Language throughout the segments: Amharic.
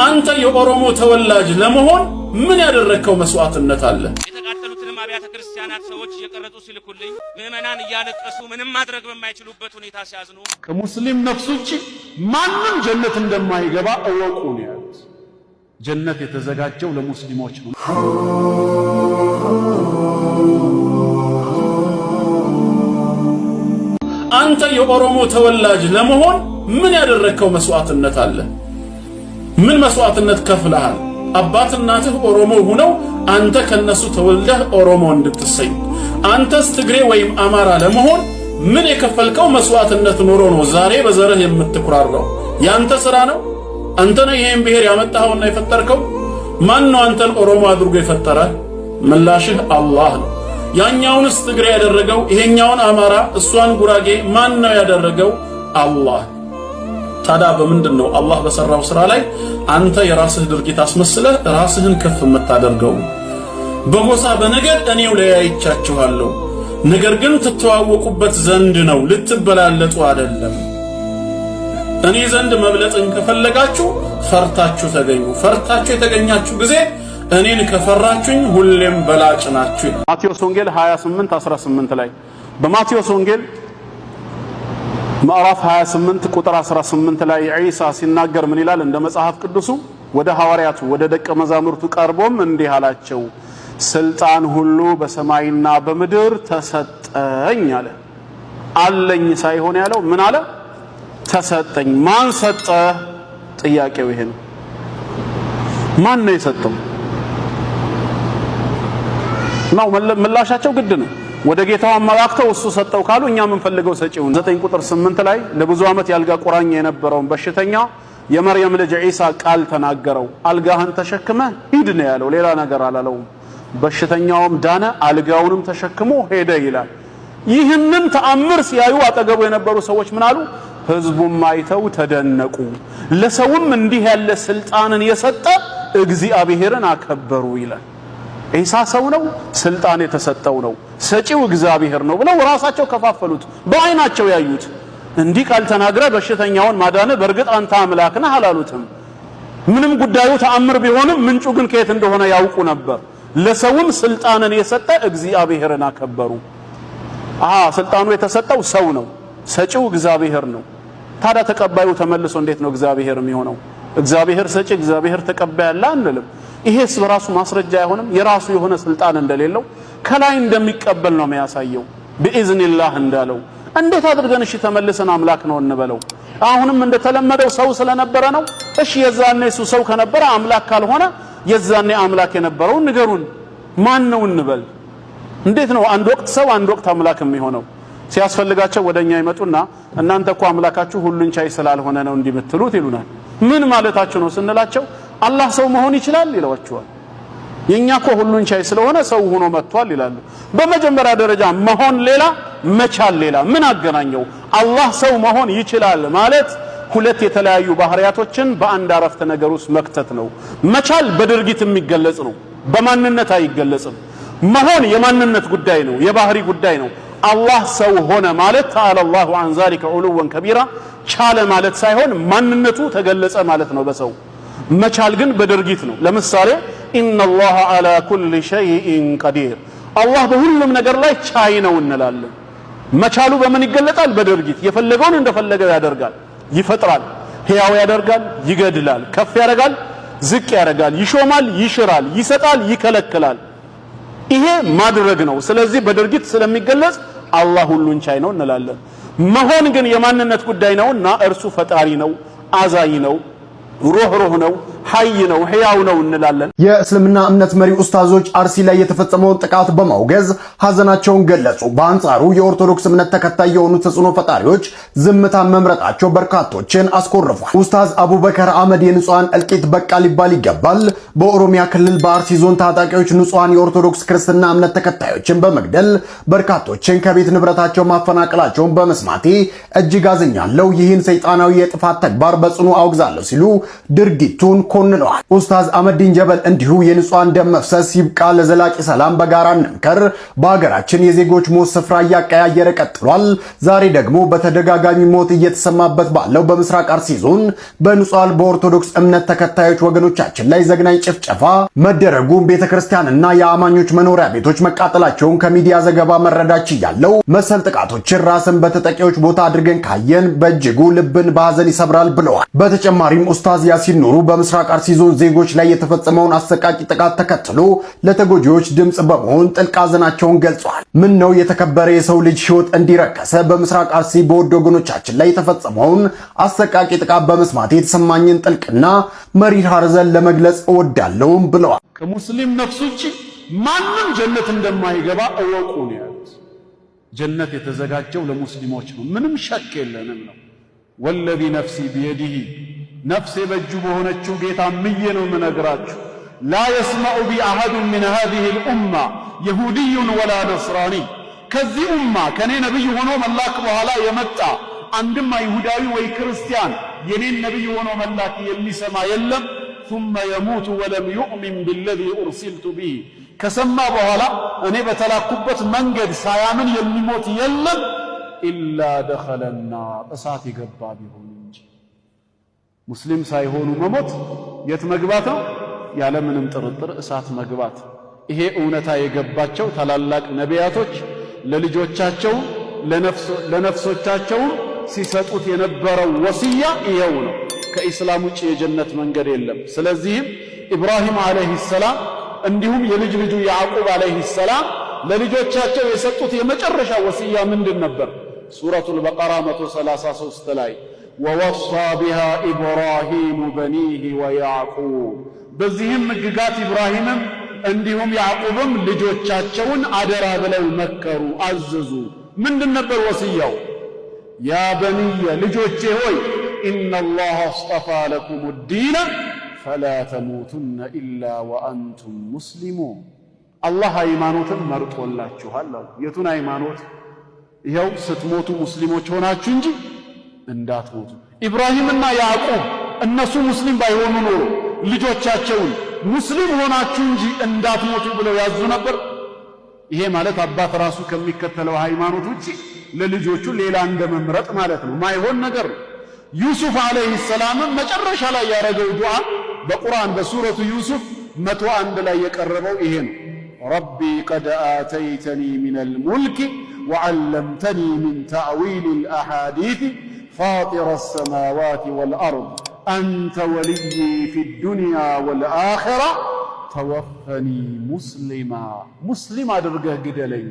አንተ የኦሮሞ ተወላጅ ለመሆን ምን ያደረከው መስዋዕትነት አለ? የተቃጠሉትንም አብያተ ክርስቲያናት ሰዎች እየቀረጹ ሲልኩልኝ ምዕመናን እያለቀሱ ምንም ማድረግ በማይችሉበት ሁኔታ ሲያዝኑ ከሙስሊም ነፍስ ውጪ ማንም ጀነት እንደማይገባ እወቁ ነው ያሉት። ጀነት የተዘጋጀው ለሙስሊሞች ነው። አንተ የኦሮሞ ተወላጅ ለመሆን ምን ያደረከው መስዋዕትነት አለ? ምን መስዋዕትነት ከፍለሃል? አባት እናትህ ኦሮሞ ሆነው አንተ ከነሱ ተወልደህ ኦሮሞ እንድትሰኝ፣ አንተስ ትግሬ ወይም አማራ ለመሆን ምን የከፈልከው መስዋዕትነት ኖሮ ነው ዛሬ በዘርህ የምትኩራራው? ያንተ ስራ ነው? አንተ ነህ ይሄን ብሔር ያመጣኸውና የፈጠርከው? ማን ነው አንተን ኦሮሞ አድርጎ የፈጠረ? ምላሽህ አላህ ነው። ያኛውንስ ትግሬ ያደረገው፣ ይሄኛውን አማራ፣ እሷን ጉራጌ ማን ነው ያደረገው? አላህ። ታዲያ በምንድን ነው አላህ በሰራው ስራ ላይ አንተ የራስህ ድርጊት አስመስለህ ራስህን ከፍ የምታደርገው? በጎሳ በነገድ እኔው ለያይቻችኋለሁ፣ ነገር ግን ትተዋወቁበት ዘንድ ነው፣ ልትበላለጡ አይደለም። እኔ ዘንድ መብለጥን ከፈለጋችሁ ፈርታችሁ ተገኙ። ፈርታችሁ የተገኛችሁ ጊዜ እኔን ከፈራችሁኝ ሁሌም በላጭ ናችሁ። ማቴዎስ ወንጌል 28:18 ላይ በማቴዎስ ወንጌል ምዕራፍ 28 ቁጥር 18 ላይ ኢሳ ሲናገር ምን ይላል? እንደ መጽሐፍ ቅዱሱ ወደ ሐዋርያቱ ወደ ደቀ መዛሙርቱ ቀርቦም እንዲህ አላቸው፣ ስልጣን ሁሉ በሰማይና በምድር ተሰጠኝ አለ። አለኝ ሳይሆን ያለው ምን አለ? ተሰጠኝ። ማን ሰጠ? ጥያቄው ይሄ ነው። ማን ነው የሰጠው? ነው ምላሻቸው ግድ ነው። ወደ ጌታው አመላክተው እሱ ሰጠው ካሉ እኛ ምን ፈልገው ሰጪው 9 ቁጥር 8 ላይ ለብዙ ዓመት ያልጋ ቁራኛ የነበረውን በሽተኛ የመርየም ልጅ ኢሳ ቃል ተናገረው። አልጋህን ተሸክመ ሂድ ነው ያለው፣ ሌላ ነገር አላለውም። በሽተኛውም ዳነ፣ አልጋውንም ተሸክሞ ሄደ ይላል። ይህንን ተአምር ሲያዩ አጠገቡ የነበሩ ሰዎች ምን አሉ? ህዝቡም አይተው ተደነቁ። ለሰውም እንዲህ ያለ ስልጣንን የሰጠ እግዚአብሔርን አከበሩ ይላል። ኢሳ ሰው ነው፣ ስልጣን የተሰጠው ነው፣ ሰጪው እግዚአብሔር ነው ብለው ራሳቸው ከፋፈሉት። በአይናቸው ያዩት። እንዲህ ቃል ተናግረ በሽተኛውን ማዳነ በእርግጥ አንተ አምላክ ነህ አላሉትም። ምንም ጉዳዩ ተአምር ቢሆንም ምንጩ ግን ከየት እንደሆነ ያውቁ ነበር። ለሰውም ስልጣንን የሰጠ እግዚአብሔርን አከበሩ። ስልጣኑ የተሰጠው ሰው ነው፣ ሰጪው እግዚአብሔር ነው። ታዲያ ተቀባዩ ተመልሶ እንዴት ነው እግዚአብሔር የሚሆነው? እግዚአብሔር ሰጪ እግዚአብሔር ተቀባይ አለ አንልም። ይሄስ በራሱ ማስረጃ አይሆንም? የራሱ የሆነ ስልጣን እንደሌለው ከላይ እንደሚቀበል ነው የሚያሳየው። በኢዝኒላህ እንዳለው እንዴት አድርገን እሺ ተመልሰን አምላክ ነው እንበለው? አሁንም እንደተለመደው ሰው ስለነበረ ነው። እሺ የዛኔ እሱ ሰው ከነበረ አምላክ ካልሆነ የዛኔ አምላክ የነበረው ንገሩን፣ ማን ነው እንበል? እንዴት ነው አንድ ወቅት ሰው አንድ ወቅት አምላክ የሚሆነው? ሲያስፈልጋቸው ወደኛ ይመጡና እናንተ እኮ አምላካችሁ ሁሉን ቻይ ስላልሆነ ነው እንዲምትሉት ይሉናል። ምን ማለታችሁ ነው ስንላቸው አላህ ሰው መሆን ይችላል ይለዋቸዋል። የኛ እኮ ሁሉን ቻይ ስለሆነ ሰው ሆኖ መጥቷል ይላሉ። በመጀመሪያ ደረጃ መሆን ሌላ መቻል ሌላ። ምን አገናኘው? አላህ ሰው መሆን ይችላል ማለት ሁለት የተለያዩ ባህሪያቶችን በአንድ አረፍተ ነገር ውስጥ መክተት ነው። መቻል በድርጊት የሚገለጽ ነው፣ በማንነት አይገለጽም። መሆን የማንነት ጉዳይ ነው፣ የባህሪ ጉዳይ ነው። አላህ ሰው ሆነ ማለት ተዓላ አላሁ ዐን ዛሊከ ዑሉወን ከቢራ ቻለ ማለት ሳይሆን ማንነቱ ተገለጸ ማለት ነው በሰው። መቻል ግን በድርጊት ነው። ለምሳሌ ኢነላህ ዐላ ኩሊ ሸይኢን ቀዲር፣ አላህ በሁሉም ነገር ላይ ቻይ ነው እንላለን። መቻሉ በምን ይገለጣል? በድርጊት። የፈለገውን እንደፈለገው ያደርጋል፣ ይፈጥራል፣ ሕያው ያደርጋል፣ ይገድላል፣ ከፍ ያደርጋል፣ ዝቅ ያደርጋል፣ ይሾማል፣ ይሽራል፣ ይሰጣል፣ ይከለክላል። ይሄ ማድረግ ነው። ስለዚህ በድርጊት ስለሚገለጽ አላህ ሁሉን ቻይ ነው እንላለን። መሆን ግን የማንነት ጉዳይ ነውና እርሱ ፈጣሪ ነው፣ አዛኝ ነው፣ ሩህሩህ ነው፣ ሐይ ነው፣ ሕያው ነው እንላለን። የእስልምና እምነት መሪ ኡስታዞች አርሲ ላይ የተፈጸመውን ጥቃት በማውገዝ ሀዘናቸውን ገለጹ። በአንጻሩ የኦርቶዶክስ እምነት ተከታይ የሆኑ ተጽዕኖ ፈጣሪዎች ዝምታን መምረጣቸው በርካቶችን አስኮርፏል። ኡስታዝ አቡበከር አህመድ የንጹሃን እልቂት በቃ ሊባል ይገባል፣ በኦሮሚያ ክልል በአርሲ ዞን ታጣቂዎች ንጹሃን የኦርቶዶክስ ክርስትና እምነት ተከታዮችን በመግደል በርካቶችን ከቤት ንብረታቸው ማፈናቀላቸውን በመስማቴ እጅግ አዝኛለሁ፣ ይህን ሰይጣናዊ የጥፋት ተግባር በጽኑ አውግዛለሁ ሲሉ ድርጊቱን ኮንነዋል። ኡስታዝ አህመዲን ጀበል እንዲሁ የንጹሃን ደም መፍሰስ ይብቃ፣ ለዘላቂ ሰላም በጋራ እንምከር፣ በሀገራችን የዜጎች ሞት ስፍራ እያቀያየረ ቀጥሏል። ዛሬ ደግሞ በተደጋጋሚ ሞት እየተሰማበት ባለው በምስራቅ አርሲ ዞን በንጹሃን በኦርቶዶክስ እምነት ተከታዮች ወገኖቻችን ላይ ዘግናኝ ጭፍጨፋ መደረጉ ቤተክርስቲያንና የአማኞች መኖሪያ ቤቶች መቃጠላቸውን ከሚዲያ ዘገባ መረዳች ያለው መሰል ጥቃቶችን ራስን በተጠቂዎች ቦታ አድርገን ካየን በእጅጉ ልብን በሐዘን ይሰብራል ብለዋል። በተጨማሪም ኡስታዝ ያሲን ኑሩ በምስራቅ አርሲ ዞን ዜጎች ላይ የተፈጸመውን አሰቃቂ ጥቃት ተከትሎ ለተጎጂዎች ድምጽ በመሆን ጥልቅ ሐዘናቸውን ገልጸዋል። ምን ነው የተከበረ የሰው ልጅ ሕይወት እንዲረከሰ በምስራቅ አርሲ በወድ ወገኖቻችን ላይ የተፈጸመውን አሰቃቂ ጥቃት በመስማት የተሰማኝን ጥልቅና መሪር ሐዘን ለመግለጽ እወዳለሁም ብለዋል። ከሙስሊም ነፍስ ውጪ ማንም ጀነት እንደማይገባ እወቁ ነው ያሉት። ጀነት የተዘጋጀው ለሙስሊሞች ነው፣ ምንም ሸክ የለንም ነው። ወለዚ ነፍሲ ቢየዲሂ ነፍሴ በእጁ በሆነችው ጌታ ምዬ ነው ምነግራችሁ። ላ የስመዑ ቢ አሐዱን ሚን ሃዚሂ ልኡማ የሁድዩን ወላ ነስራኒ፣ ከዚህ ኡማ ከኔ ነቢይ ሆኖ መላክ በኋላ የመጣ አንድም አይሁዳዊ ወይ ክርስቲያን የኔን ነቢይ ሆኖ መላክ የሚሰማ የለም። ثم يموت ولم يؤمن بالذي أرسلت به ከሰማ በኋላ እኔ በተላኩበት መንገድ ሳያምን የሚሞት የለም ኢላ ደኸለ النار እሳት ይገባ ቢሆን እንጂ። ሙስሊም ሳይሆኑ መሞት የት መግባት ነው? ያለ ምንም ጥርጥር እሳት መግባት። ይሄ እውነታ የገባቸው ታላላቅ ነቢያቶች ለልጆቻቸው ለነፍሶቻቸው ሲሰጡት የነበረው ወሲያ ይሄው ነው። ከኢስላም ውጪ የጀነት መንገድ የለም። ስለዚህም ኢብራሂም አለይሂ ሰላም እንዲሁም የልጅ ልጁ ያዕቁብ አለይሂ ሰላም ለልጆቻቸው የሰጡት የመጨረሻ ወሲያ ምንድን ነበር? ሱረቱል በቀራ 133 ላይ ወወሳ ቢሃ ኢብራሂም በኒሂ ወያዕቁብ፣ በዚህም ሕግጋት ኢብራሂምም እንዲሁም ያዕቁብም ልጆቻቸውን አደራ ብለው መከሩ፣ አዘዙ። ምንድን ነበር ወሲያው? ያ በኒየ ልጆቼ ሆይ ኢነላህ አስጠፋ ለኩም ዲነ ፈላ ተሙቱነ ኢላ ወአንቱም ሙስሊሙን፣ አላህ ሃይማኖትን መርጦላችኋል። የቱን ሃይማኖት? ይኸው ስትሞቱ ሙስሊሞች ሆናችሁ እንጂ እንዳትሞቱ። ኢብራሂምና ያዕቁብ እነሱ ሙስሊም ባይሆኑ ኖሮ ልጆቻቸውን ሙስሊም ሆናችሁ እንጂ እንዳትሞቱ ብለው ያዙ ነበር። ይሄ ማለት አባት ራሱ ከሚከተለው ሃይማኖት ውጪ ለልጆቹ ሌላ እንደመምረጥ ማለት ነው። ማይሆን ነገር ነው። ዩሱፍ አለይሂ ሰላም መጨረሻ ላይ ያረገው ዱዓ በቁርአን በሱረቱ ዩሱፍ 101 ላይ የቀረበው ይሄ ነው። ረቢ ቀድ አተይተኒ ሚነል ሙልክ ወዓለምተኒ ሚን ተዕዊል አልአሐዲት ፋጢረ السماوات والأرض አንተ ወልይ ፊ الدنيا والآخرة ተወፈኒ ሙስሊማ፣ ሙስሊም አድርገህ ግደለኝ፣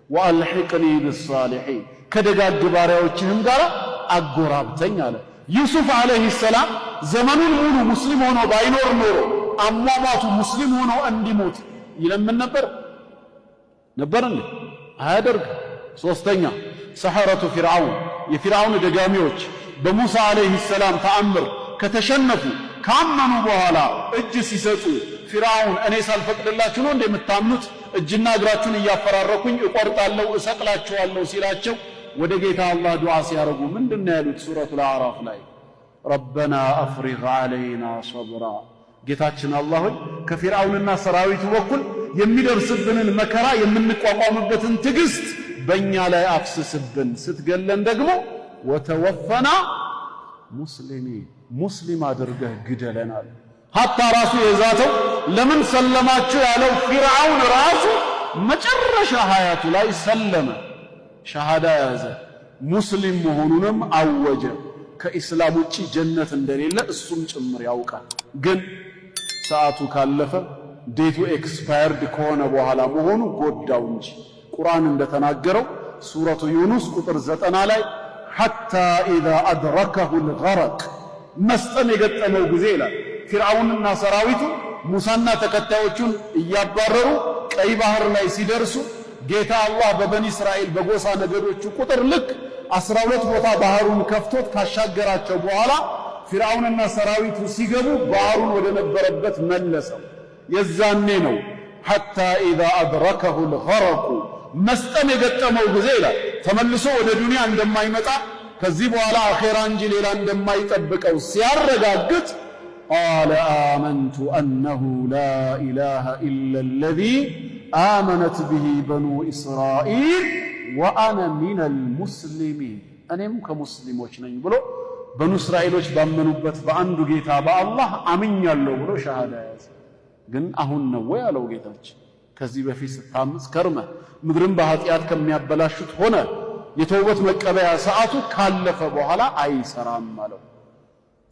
ወአልሒቅኒ ቢሳሊሒን ከደጋግ ባሪያዎችህም ጋር አጎራብተኝ አለ። ዩሱፍ አለይሂ ሰላም ዘመኑን ሙሉ ሙስሊም ሆኖ ባይኖር ኖሮ አሟሟቱ ሙስሊም ሆኖ እንዲሞት ይለምን ነበር እንዴ? አያደርግ። ሶስተኛ ሰሐረቱ ፊርዓውን፣ የፊርዓውን ደጋሚዎች በሙሳ አለይሂ ሰላም ተአምር ከተሸነፉ ካመኑ በኋላ እጅ ሲሰጡ ፊርዓውን እኔ ሳልፈቅድላችሁ ነው እንደምታምኑት? እጅና እግራችሁን እያፈራረኩኝ እቆርጣለሁ እሰቅላችኋለሁ ሲላቸው ወደ ጌታ አላህ ዱዓ ሲያረጉ ምንድነው ያሉት? ሱረቱል አዕራፍ ላይ ረበና አፍሪግ ዐለይና ሰብራ፣ ጌታችን አላህ ሆይ ከፊርዓውንና ሰራዊቱ በኩል የሚደርስብንን መከራ የምንቋቋምበትን ትዕግስት በእኛ ላይ አፍስስብን፣ ስትገለን ደግሞ ወተወፈና ሙስሊሚን፣ ሙስሊም አድርገህ ግደለናል። ሀታ ራሱ የዛተው ለምን ሰለማችሁ ያለው ፊርዓውን ራሱ መጨረሻ ሀያቱ ላይ ሰለመ፣ ሸሃዳ ያዘ፣ ሙስሊም መሆኑንም አወጀ። ከኢስላም ውጪ ጀነት እንደሌለ እሱም ጭምር ያውቃል። ግን ሰዓቱ ካለፈ ዴቱ ኤክስፓየርድ ከሆነ በኋላ መሆኑ ጎዳው እንጂ ቁርአን እንደተናገረው ሱረቱ ዩኑስ ቁጥር 90 ላይ ሐታ ኢዛ አድረከሁ ልገረቅ፣ መስጠም የገጠመው ጊዜ ይላል ፊርዓውንና ሰራዊቱ ሙሳና ተከታዮቹን እያባረሩ ቀይ ባህር ላይ ሲደርሱ ጌታ አላህ በበኒ እስራኤል በጎሳ ነገዶቹ ቁጥር ልክ 12 ቦታ ባህሩን ከፍቶት ካሻገራቸው በኋላ ፊርዓውንና ሰራዊቱ ሲገቡ ባህሩን ወደ ነበረበት መለሰው። የዛኔ ነው ሐታ ኢዛ አድረከሁ ልገረቁ፣ መስጠም የገጠመው ጊዜ ይላል ተመልሶ ወደ ዱንያ እንደማይመጣ ከዚህ በኋላ አኼራ እንጂ ሌላ እንደማይጠብቀው ሲያረጋግጥ ቃለ አመንቱ አነሁ ላ ኢላሃ ኢላ አለዚ አመነት ቢሂ በኑ እስራኢል ወአነ ሚነል ሙስሊሚን እኔም ከሙስሊሞች ነኝ ብሎ በኑ እስራኤሎች ባመኑበት በአንዱ ጌታ በአላህ አምኛለሁ ብሎ ሸሃዳ ያዘ። ግን አሁን ነው ወይ አለው ጌታችን። ከዚህ በፊት ስታምጽ ከርመህ ምድርን በኃጢአት ከሚያበላሹት ሆነ የተውበት መቀበያ ሰዓቱ ካለፈ በኋላ አይሰራም አለው።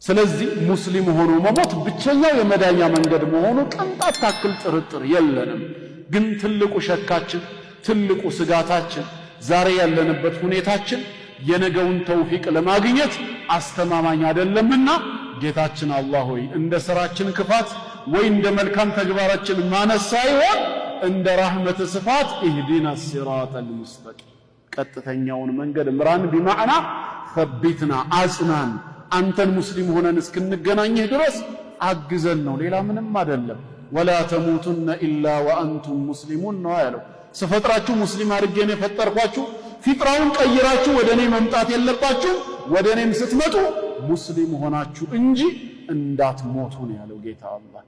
ስለዚህ ሙስሊም ሆኖ መሞት ብቸኛው የመዳኛ መንገድ መሆኑ ቅንጣት ታክል ጥርጥር የለንም። ግን ትልቁ ሸካችን ትልቁ ስጋታችን ዛሬ ያለንበት ሁኔታችን የነገውን ተውፊቅ ለማግኘት አስተማማኝ አይደለምና ጌታችን አላህ ሆይ እንደ ሥራችን ክፋት ወይ እንደ መልካም ተግባራችን ማነስ ሳይሆን እንደ ረህመት ስፋት ኢህዲና ሲራጠል ሙስተቂም ቀጥተኛውን መንገድ ምራን ቢማዕና ፈቢትና አጽናን አንተን ሙስሊም ሆነን እስክንገናኝህ ድረስ አግዘን ነው። ሌላ ምንም አይደለም። ወላ ተሙቱነ ኢላ ወአንቱም ሙስሊሙን ነው ያለው። ስፈጥራችሁ ሙስሊም አድርጌ ነው የፈጠርኳችሁ። ፊጥራውን ቀይራችሁ ወደ እኔ መምጣት የለባችሁ። ወደ እኔም ስትመጡ ሙስሊም ሆናችሁ እንጂ እንዳትሞቱ ነው ያለው ጌታ አላህ።